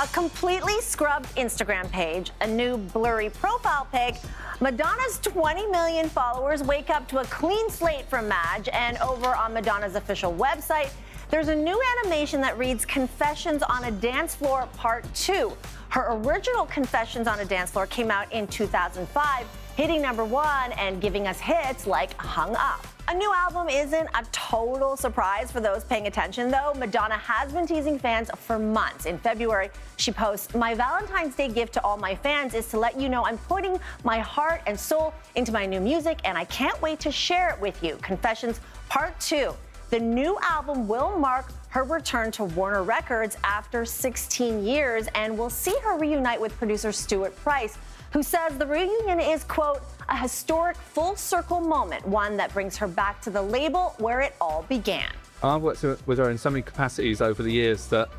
A completely scrubbed Instagram page, a new blurry profile pic, Madonna's 20 million followers wake up to a clean slate from Madge, and over on Madonna's official website, there's a new animation that reads Confessions on a Dance Floor Part 2. Her original Confessions on a Dance Floor came out in 2005, hitting #1 and giving us hits like Hung Up. A new album isn't a total surprise for those paying attention, though. Madonna has been teasing fans for months. In February, she posts, "My Valentine's Day gift to all my fans is to let you know I'm putting my heart and soul into my new music, and I can't wait to share it with you. Confessions Part 2. The new album will mark her return to Warner Records after 16 years, and we'll see her reunite with producer Stuart Price, who says the reunion is, quote, a historic full-circle moment, one that brings her back to the label where it all began. I've worked with her in so many capacities over the years that,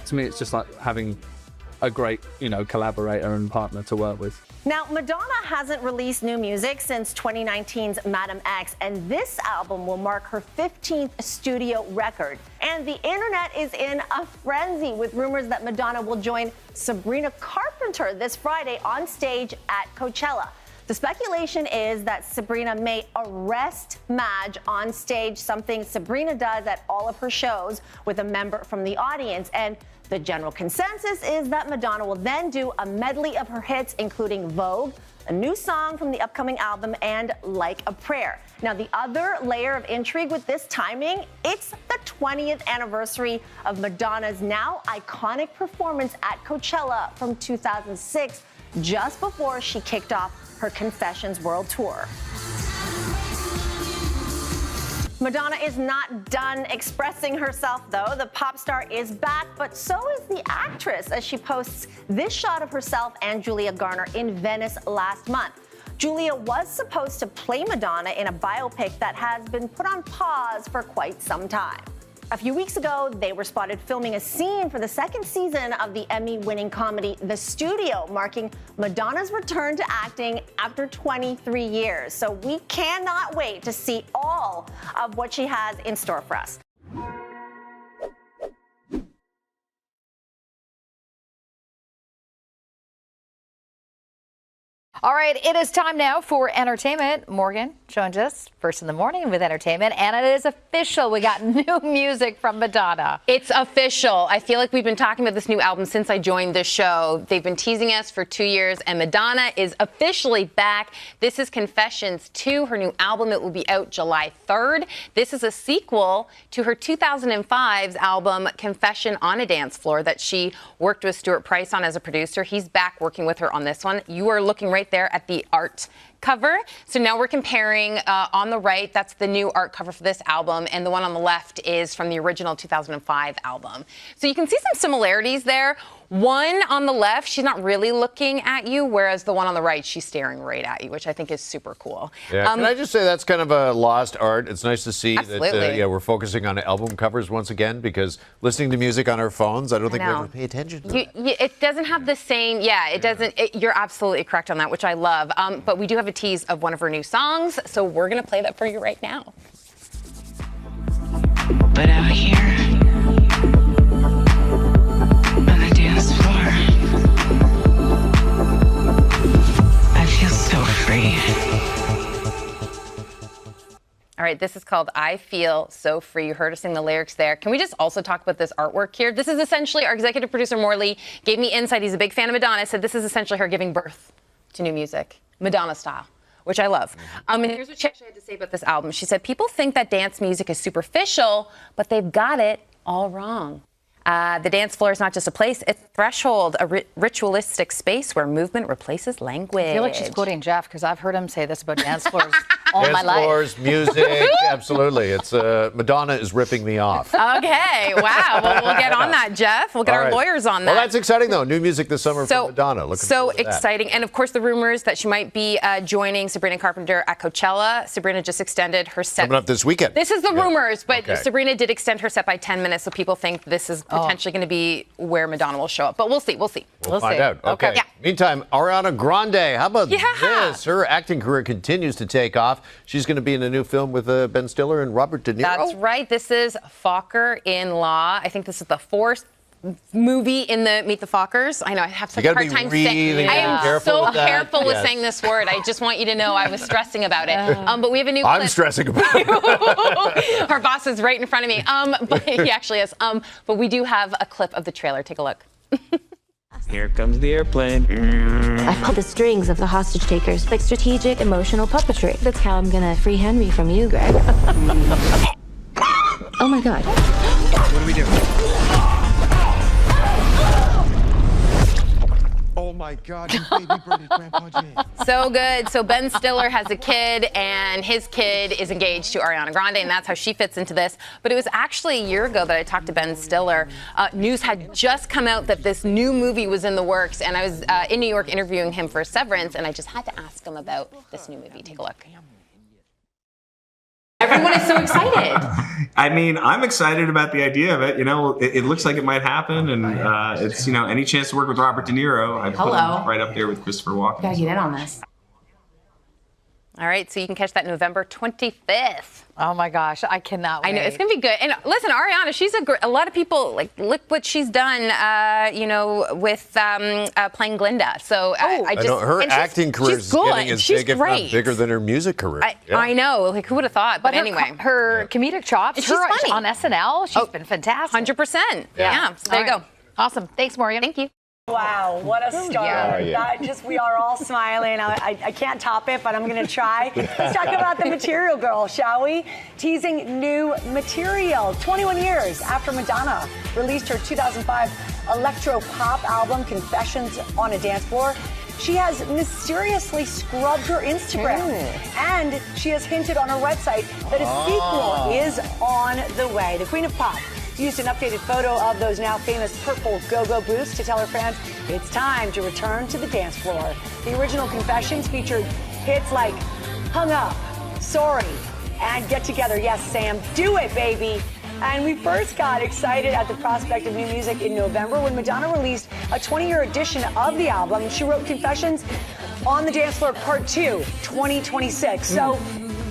to me, it's just like having a great, collaborator and partner to work with. Now, Madonna hasn't released new music since 2019's Madam X, and this album will mark her 15th studio record. And the internet is in a frenzy with rumors that Madonna will join Sabrina Carpenter this Friday on stage at Coachella. The speculation is that Sabrina may arrest Madge on stage, something Sabrina does at all of her shows with a member from the audience. And the general consensus is that Madonna will then do a medley of her hits, including Vogue, a new song from the upcoming album, and Like a Prayer. Now, the other layer of intrigue with this timing, it's the 20th anniversary of Madonna's now iconic performance at Coachella from 2006, just before she kicked off her Confessions World Tour. Madonna is not done expressing herself, though. The pop star is back, but so is the actress, as she posts this shot of herself and Julia Garner in Venice last month. Julia was supposed to play Madonna in a biopic that has been put on pause for quite some time. A few weeks ago, they were spotted filming a scene for the second season of the Emmy-winning comedy The Studio, marking Madonna's return to acting after 23 years. So we cannot wait to see all of what she has in store for us. All right, it is time now for entertainment. Morgan joins us first in the morning with entertainment, and it is official. We got new music from Madonna. It's official. I feel like we've been talking about this new album since I joined the show. They've been teasing us for 2 years, and Madonna is officially back. This is Confessions 2, her new album. It will be out July 3rd. This is a sequel to her 2005's album, Confession on a Dance Floor, that she worked with Stuart Price on as a producer. He's back working with her on this one. You are looking right there at the art cover. So now we're comparing on the right, that's the new art cover for this album, and the one on the left is from the original 2005 album. So you can see some similarities there. One on the left, she's not really looking at you, whereas the one on the right, she's staring right at you, which I think is super cool. Yeah, can I just say that's kind of a lost art? It's nice to see Absolutely. that we're focusing on album covers once again, because listening to music on our phones, I don't think we ever pay attention to it. It doesn't have the same, it doesn't. You're absolutely correct on that, which I love. But we do have a tease of one of her new songs, so we're going to play that for you right now. But out here on the dance floor, I feel so free. All right, this is called I Feel So Free. You heard us sing the lyrics there. Can we just also talk about this artwork here? This is essentially, our executive producer, Morley, gave me insight. He's a big fan of Madonna. Said this is essentially her giving birth to new music, Madonna style, which I love. And here's what she actually had to say about this album. She said, people think that dance music is superficial, but they've got it all wrong. The dance floor is not just a place, it's a threshold, a ritualistic space where movement replaces language. I feel like she's quoting Jeff, because I've heard him say this about dance floors all my life. Dance floors, music, absolutely. It's Madonna is ripping me off. Okay, wow. Well, we'll get on that, Jeff. We'll get our lawyers on that. Well, that's exciting, though. New music this summer from Madonna. Looking so forward to that. exciting. And, of course, the rumors that she might be joining Sabrina Carpenter at Coachella. Sabrina just extended her set. Coming up this weekend. This is the rumors, but Sabrina did extend her set by 10 minutes, so people think this is potentially going to be where Madonna will show up. But we'll see. We'll see. We'll find out. Okay. Yeah. Meantime, Ariana Grande, how about this? Her acting career continues to take off. She's going to be in a new film with Ben Stiller and Robert De Niro. That's right. This is Fokker in Law. I think this is the fourth movie in the Meet the Fockers. I know I have such You a gotta hard time be saying. really I am careful so with that. careful with Yes. saying this word. I just want you to know I was stressing about it. But we have a new clip. I'm stressing about it. Our boss is right in front of me. But he actually is. But we do have a clip of the trailer. Take a look. Here comes the airplane. I pull the strings of the hostage takers, like strategic, emotional puppetry. That's how I'm gonna free Henry from you, Greg. Oh my God. What do we do? Oh my God, you baby birded Grandpa Jay. So good. So Ben Stiller has a kid, and his kid is engaged to Ariana Grande, and that's how she fits into this. But it was actually a year ago that I talked to Ben Stiller. News had just come out that this new movie was in the works, and I was in New York interviewing him for Severance, and I just had to ask him about this new movie. Take a look. Everyone is so excited. I mean, I'm excited about the idea of it. You know, it looks like it might happen, and it's, you know, any chance to work with Robert De Niro, I put him right up there with Christopher Walken. Gotta get in on this. All right, so you can catch that November 25th. Oh my gosh, I cannot wait. I know, it's going to be good. And listen, Ariana, she's a lot of people, like, look what she's done, you know, with playing Glinda. So I just... I know her and she's- acting career is she's good. getting as She's big, if great. not bigger, than her music career. I know, like, who would have thought? But her, anyway. her comedic chops, She's her funny. on SNL, she's been fantastic. 100%. Yeah, so there you go. Awesome. Thanks, Morgan. Thank you. Wow, what a start. We are all smiling. I can't top it, but I'm going to try. Let's talk about the Material Girl, shall we? Teasing new material. 21 years after Madonna released her 2005 electro-pop album, Confessions on a Dance Floor, she has mysteriously scrubbed her Instagram. And she has hinted on her website that a sequel is on the way. The Queen of Pop used an updated photo of those now famous purple go-go boots to tell her fans it's time to return to the dance floor. The original Confessions featured hits like Hung Up, Sorry, and Get Together. Yes, Sam, do it, baby. And we first got excited at the prospect of new music in November when Madonna released a 20-year edition of the album. She wrote Confessions on the Dance Floor Part 2, 2026. So,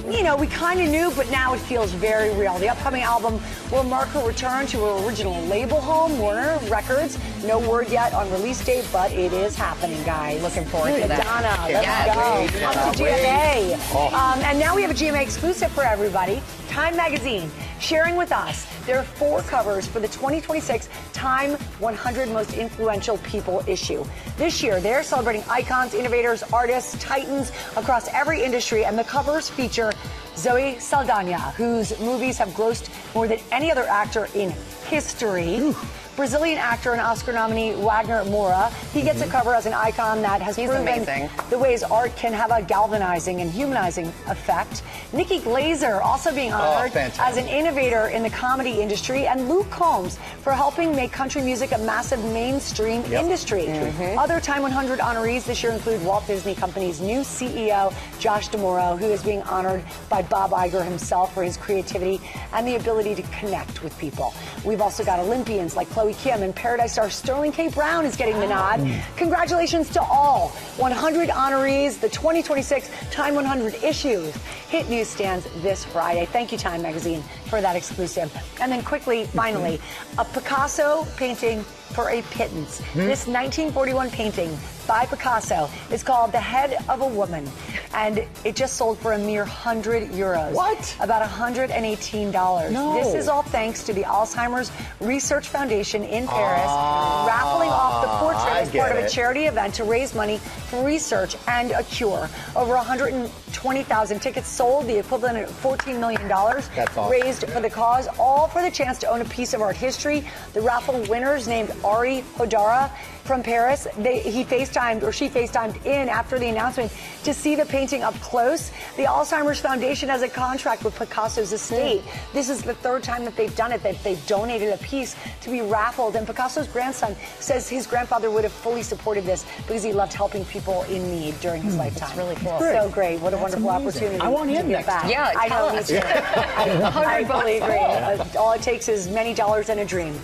you know, we kind of knew, but now it feels very real. The upcoming album will mark her return to her original label home, Warner Records. No word yet on release date, but it is happening, guys. Looking forward to that. Madonna, let's go. Up to GMA. And now we have a GMA exclusive for everybody. Time Magazine sharing with us their 4 covers for the 2026 Time 100 Most Influential People issue. This year, they're celebrating icons, innovators, artists, titans across every industry, and the covers feature Zoe Saldana, whose movies have grossed more than any other actor in history. Brazilian actor and Oscar nominee Wagner Moura. He gets a cover as an icon that has proven amazing. the ways art can have a galvanizing and humanizing effect. Nikki Glaser also being honored as an innovator in the comedy industry, and Luke Combs for helping make country music a massive mainstream industry. Other Time 100 honorees this year include Walt Disney Company's new CEO, Josh D'Amaro, who is being honored by Bob Iger himself for his creativity and the ability to connect with people. We've also got Olympians like Chloe Kim, and Paradise star Sterling K. Brown is getting the nod. Congratulations to all 100 honorees. The 2026 Time 100 issues hit newsstands this Friday. Thank you, Time Magazine, for that exclusive. And then quickly, finally, a Picasso painting for a pittance. This 1941 painting by Picasso is called The Head of a Woman, and it just sold for a mere €100. What? About $118. No. This is all thanks to the Alzheimer's Research Foundation in Paris raffling off the portrait as part of a charity event to raise money for research and a cure. Over 120,000 tickets sold, the equivalent of $14 million raised for the cause, all for the chance to own a piece of art history. The raffle winners, named Ari Hodara from Paris, she FaceTimed in after the announcement to see the painting up close. The Alzheimer's Foundation has a contract with Picasso's estate. This is the 3rd time that they've done it, that they've donated a piece to be raffled. And Picasso's grandson says his grandfather would have fully supported this because he loved helping people in need during his lifetime. That's really cool. So great. What a wonderful opportunity. I want him next back. time. Yeah, I know, me too. I fully agree. All it takes is many dollars and a dream.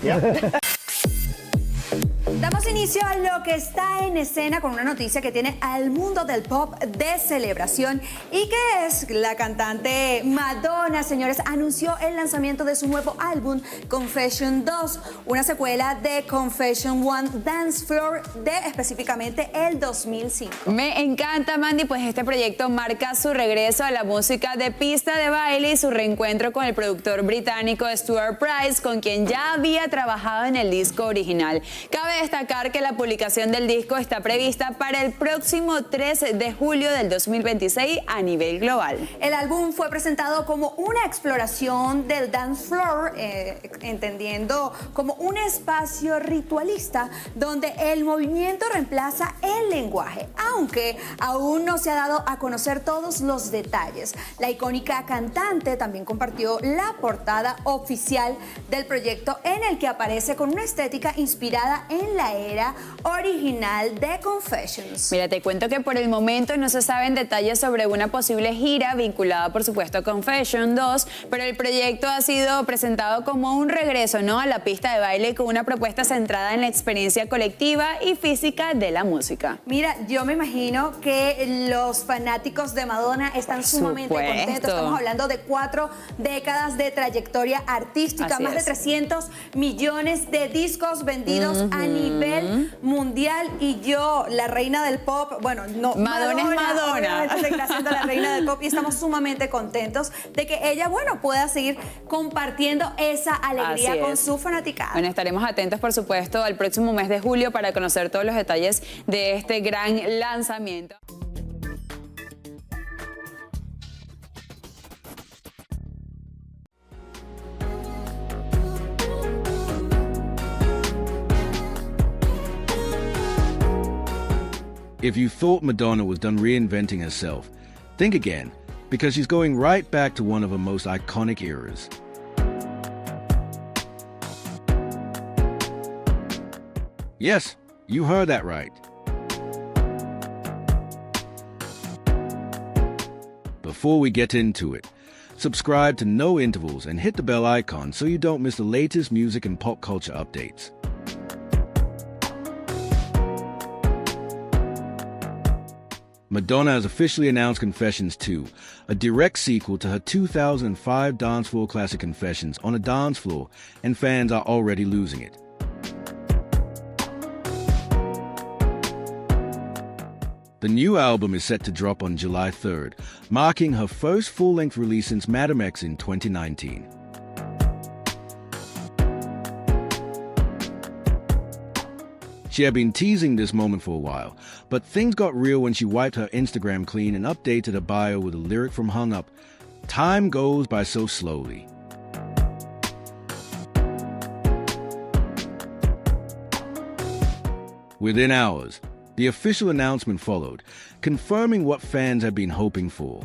Damos inicio a lo que está en escena con una noticia que tiene al mundo del pop de celebración y que es la cantante Madonna, señores, anunció el lanzamiento de su nuevo álbum Confession 2, una secuela de Confession 1 Dance Floor de específicamente el 2005. Me encanta, Mandy, pues este proyecto marca su regreso a la música de pista de baile y su reencuentro con el productor británico Stuart Price, con quien ya había trabajado en el disco original. Cabe destacar que la publicación del disco está prevista para el próximo 3 de julio del 2026 a nivel global. El álbum fue presentado como una exploración del dance floor, entendiendo como un espacio ritualista donde el movimiento reemplaza el lenguaje, aunque aún no se ha dado a conocer todos los detalles. La icónica cantante también compartió la portada oficial del proyecto, en el que aparece con una estética inspirada en la era original de Confessions. Mira, te cuento que por el momento no se saben detalles sobre una posible gira vinculada, por supuesto, a Confession 2, pero el proyecto ha sido presentado como un regreso, ¿no?, a la pista de baile con una propuesta centrada en la experiencia colectiva y física de la música. Mira, yo me imagino que los fanáticos de Madonna están sumamente contentos. Estamos hablando de 4 décadas de trayectoria artística, Así más de 300 millones de discos vendidos a nivel mundial, y yo, la reina del pop, bueno, no, Madonna es Madonna. Obviamente seguirá siendo la reina del pop, y estamos sumamente contentos de que ella, bueno, pueda seguir compartiendo esa alegría con su fanaticada. Bueno, estaremos atentos, por supuesto, al próximo mes de julio para conocer todos los detalles de este gran lanzamiento. If you thought Madonna was done reinventing herself, think again, because she's going right back to one of her most iconic eras. Yes, you heard that right. Before we get into it, subscribe to No Intervals and hit the bell icon so you don't miss the latest music and pop culture updates. Madonna has officially announced Confessions 2, a direct sequel to her 2005 dance floor classic Confessions on a Dance Floor, and fans are already losing it. The new album is set to drop on July 3rd, marking her first full-length release since Madame X in 2019. She had been teasing this moment for a while, but things got real when she wiped her Instagram clean and updated her bio with a lyric from Hung Up, "Time goes by so slowly." Within hours, the official announcement followed, confirming what fans had been hoping for.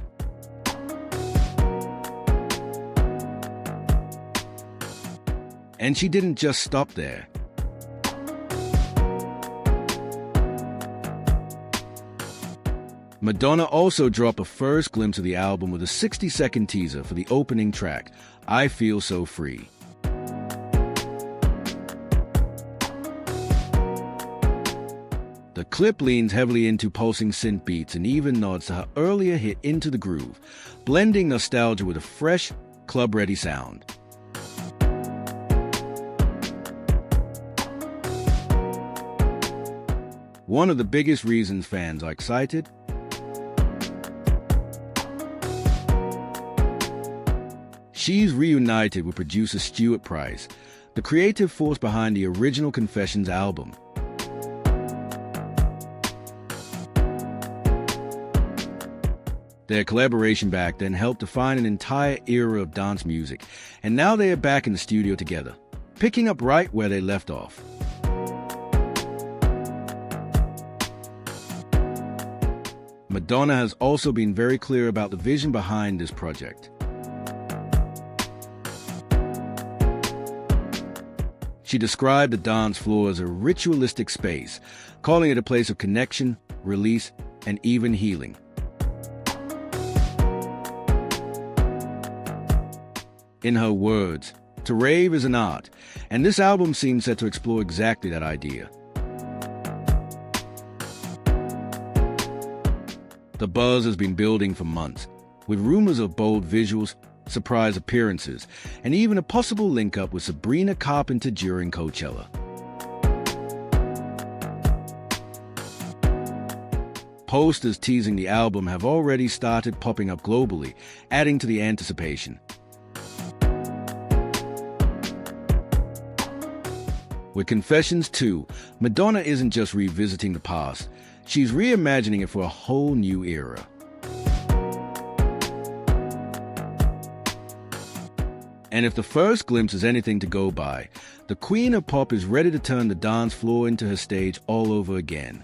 And she didn't just stop there. Madonna also dropped a first glimpse of the album with a 60-second teaser for the opening track, "I Feel So Free." The clip leans heavily into pulsing synth beats and even nods to her earlier hit Into the Groove, blending nostalgia with a fresh, club-ready sound. One of the biggest reasons fans are excited? She's reunited with producer Stuart Price, the creative force behind the original Confessions album. Their collaboration back then helped define an entire era of dance music, and now they are back in the studio together, picking up right where they left off. Madonna has also been very clear about the vision behind this project. She described the dance floor as a ritualistic space, calling it a place of connection, release, and even healing. In her words, to rave is an art, and this album seems set to explore exactly that idea. The buzz has been building for months, with rumors of bold visuals, surprise appearances, and even a possible link-up with Sabrina Carpenter during Coachella. Posters teasing the album have already started popping up globally, adding to the anticipation. With Confessions 2, Madonna isn't just revisiting the past, she's reimagining it for a whole new era. And if the first glimpse is anything to go by, the Queen of Pop is ready to turn the dance floor into her stage all over again.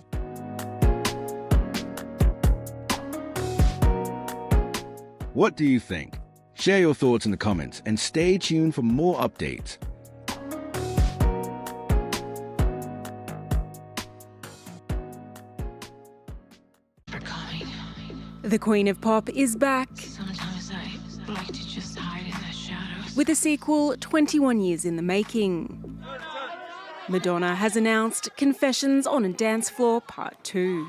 What do you think? Share your thoughts in the comments and stay tuned for more updates. The Queen of Pop is back. Sometimes I like to just hide in the shadows. With a sequel 21 years in the making. Madonna has announced Confessions on a Dance Floor Part 2.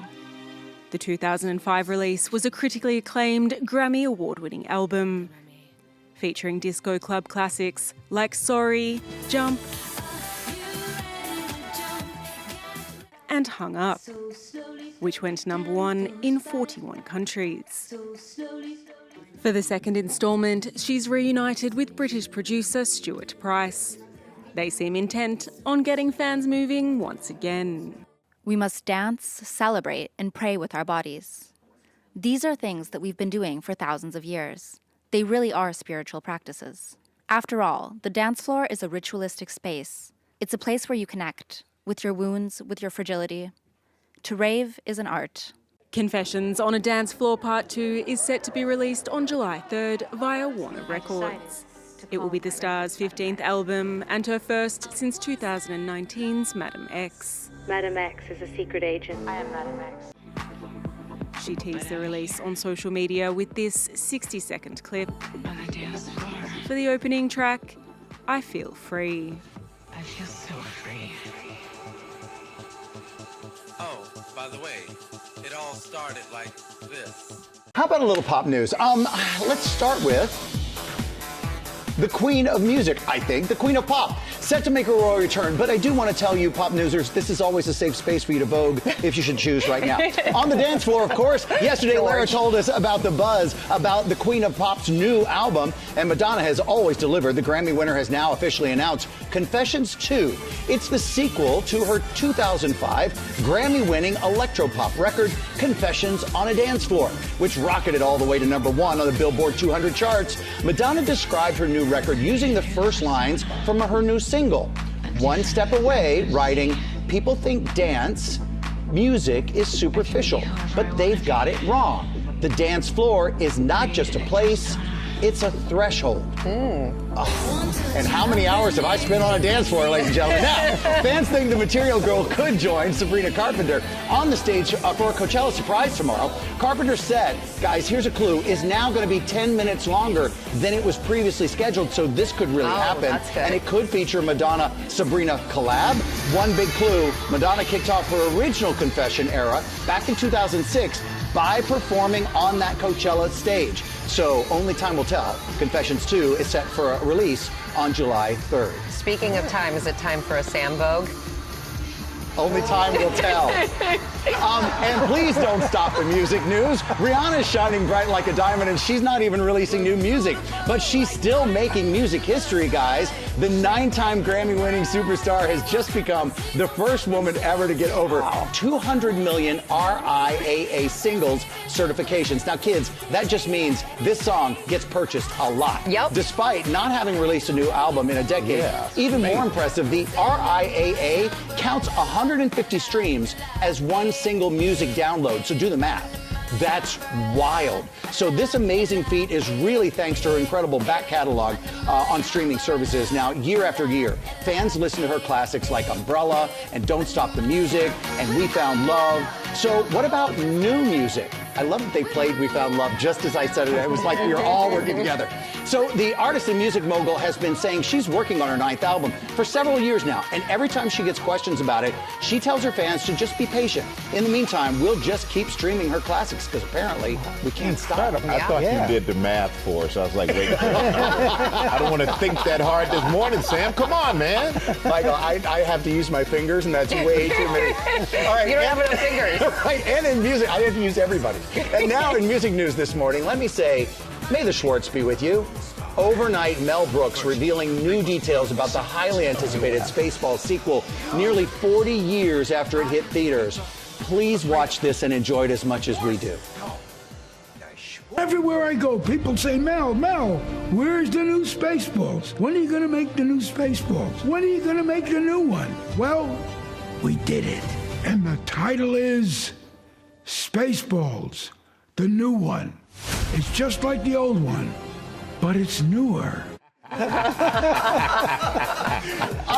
The 2005 release was a critically acclaimed Grammy Award-winning album, featuring disco club classics like Sorry, Jump, and Hung Up, which went #1 in 41 countries. For the second instalment, she's reunited with British producer Stuart Price. They seem intent on getting fans moving once again. We must dance, celebrate, and pray with our bodies. These are things that we've been doing for thousands of years. They really are spiritual practices. After all, the dance floor is a ritualistic space. It's a place where you connect with your wounds, with your fragility. To rave is an art. Confessions on a Dance Floor Part 2 is set to be released on July 3rd via Warner Records. It will be the star's 15th album and her first since 2019's Madam X. Madam X is a secret agent. I am Madam X. She teased the release on social media with this 60-second clip. For the opening track, I Feel Free. I feel so free. Oh, by the way, it all started like this. How about a little pop news? Let's start with the Queen of Music, I think, the Queen of Pop, set to make a royal return. But I do want to tell you, pop newsers, this is always a safe space for you to vogue if you should choose right now. On the dance floor, of course, yesterday Lara told us about the buzz about the Queen of Pop's new album, and Madonna has always delivered. The Grammy winner has now officially announced Confessions 2. It's the sequel to her 2005 Grammy-winning electropop record, Confessions on a Dance Floor, which rocketed all the way to #1 on the Billboard 200 charts. Madonna described her new record using the first lines from her new single, One Step Away, writing, "People think dance music is superficial, but they've got it wrong. The dance floor is not just a place, it's a threshold." And how many hours have I spent on a dance floor, ladies and gentlemen? Now, fans think the Material Girl could join Sabrina Carpenter on the stage for a Coachella surprise tomorrow. Carpenter's set, guys, here's a clue, is now going to be 10 minutes longer than it was previously scheduled, so this could really happen. That's good. And it could feature Madonna-Sabrina collab. One big clue, Madonna kicked off her original Confession era back in 2006 by performing on that Coachella stage. So only time will tell. Confessions 2 is set for a release on July 3rd. Speaking of time, is it time for a Sam Vogue? Only time will tell. And please don't stop the music news. Rihanna's shining bright like a diamond, and she's not even releasing new music. But she's still making music history, guys. The 9-time Grammy-winning superstar has just become the first woman ever to get over 200 million RIAA singles certifications. Now, kids, that just means this song gets purchased a lot. Yep. Despite not having released a new album in a decade. Even more impressive, the RIAA counts 150 streams as one single music download. So do the math. That's wild. So this amazing feat is really thanks to her incredible back catalog on streaming services. Now, year after year, fans listen to her classics like Umbrella and Don't Stop the Music and We Found Love. So what about new music? I love that they played We Found Love just as I said it. It was like we were all working together. So the artist and music mogul has been saying she's working on her 9th album for several years now, and every time she gets questions about it, she tells her fans to just be patient. In the meantime, we'll just keep streaming her classics because apparently we can't stop. I thought you did the math for us. I was like, wait, I don't want to think that hard this morning, Sam. Come on, man. Michael, I have to use my fingers, and that's way too many. All right, You don't have enough fingers. Right, and in music, I have to use everybody. And now in music news this morning, let me say, may the Schwartz be with you. Overnight, Mel Brooks revealing new details about the highly anticipated Spaceballs sequel nearly 40 years after it hit theaters. Please watch this and enjoy it as much as we do. Everywhere I go, people say, Mel, where's the new Spaceballs? When are you going to make the new Spaceballs? When are you going to make the new one? Well, we did it. And the title is Spaceballs, the new one. It's just like the old one, but it's newer. A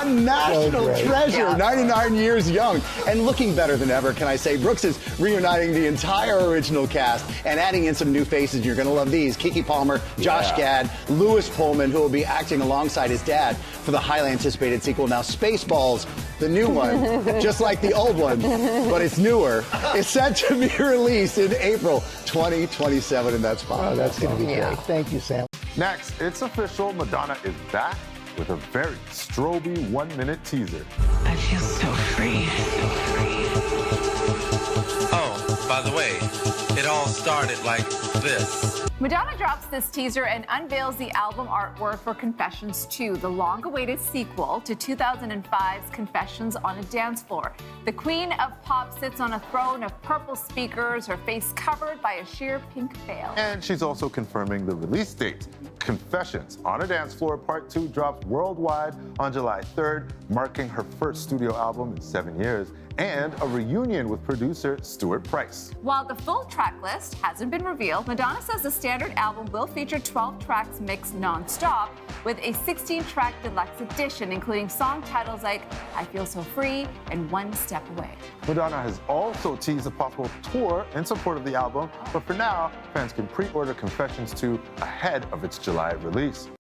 national treasure, 99 years young, and looking better than ever, can I say. Brooks is reuniting the entire original cast and adding in some new faces. You're going to love these. Keke Palmer, Josh Gad, Louis Pullman, who will be acting alongside his dad for the highly anticipated sequel. Now, Spaceballs, the new one, just like the old one, but it's newer, is set to be released in April 2027, and that's fun. Oh, that's going to be great. Thank you, Sam. Next, it's official. Madonna is back with a very stroby 1-minute teaser. I feel so free. Oh, by the way, it all started like this. Madonna drops this teaser and unveils the album artwork for Confessions 2, the long-awaited sequel to 2005's Confessions on a Dance Floor. The queen of pop sits on a throne of purple speakers, her face covered by a sheer pink veil. And she's also confirming the release date. Confessions on a Dance Floor Part 2 drops worldwide on July 3rd, marking her first studio album in 7 years, and a reunion with producer Stuart Price. While the full track list hasn't been revealed, Madonna says the standard album will feature 12 tracks mixed non-stop with a 16-track deluxe edition, including song titles like I Feel So Free and One Step Away. Madonna has also teased a possible tour in support of the album, but for now, fans can pre-order Confessions 2 ahead of its July release.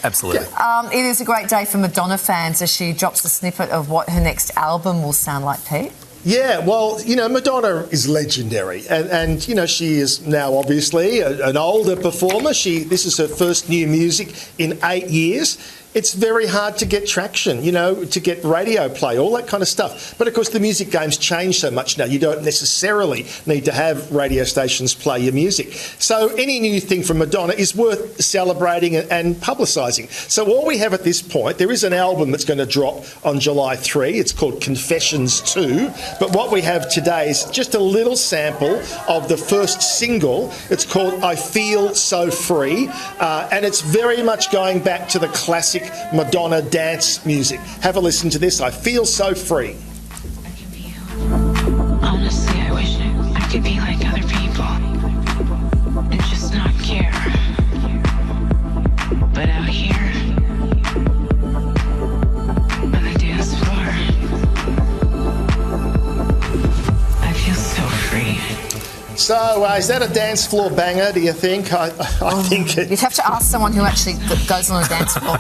Absolutely. It is a great day for Madonna fans as she drops a snippet of what her next album will sound like, Pete. Yeah, well, Madonna is legendary, and she is now obviously an older performer. This is her first new music in 8 years. It's very hard to get traction, to get radio play, all that kind of stuff. But of course, the music game's changed so much now. You don't necessarily need to have radio stations play your music. So any new thing from Madonna is worth celebrating and publicising. So all we have at this point, there is an album that's going to drop on July 3. It's called Confessions 2. But what we have today is just a little sample of the first single. It's called I Feel So Free. And it's very much going back to the classic Madonna dance music. Have a listen to this. I Feel So Free. Honestly, I wish I could be like other people and just not care. But out here on the dance floor, I feel so free. So, is that a dance floor banger, do you think? I think it... You'd have to ask someone who actually goes on a dance floor.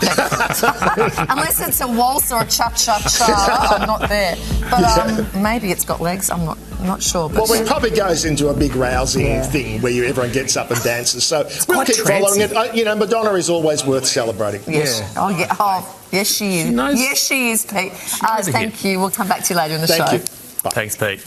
Unless it's a waltz or a cha-cha-cha, I'm not there. But maybe it's got legs, I'm not sure. But well, it probably goes into a big rousing thing where everyone gets up and dances. So we'll keep following it. Madonna is always worth celebrating. Yes. Yeah. Oh, yeah. Oh, yes, she is. Yes, she is, Pete. Thank you. We'll come back to you later in the show. Thank you. Bye. Thanks, Pete.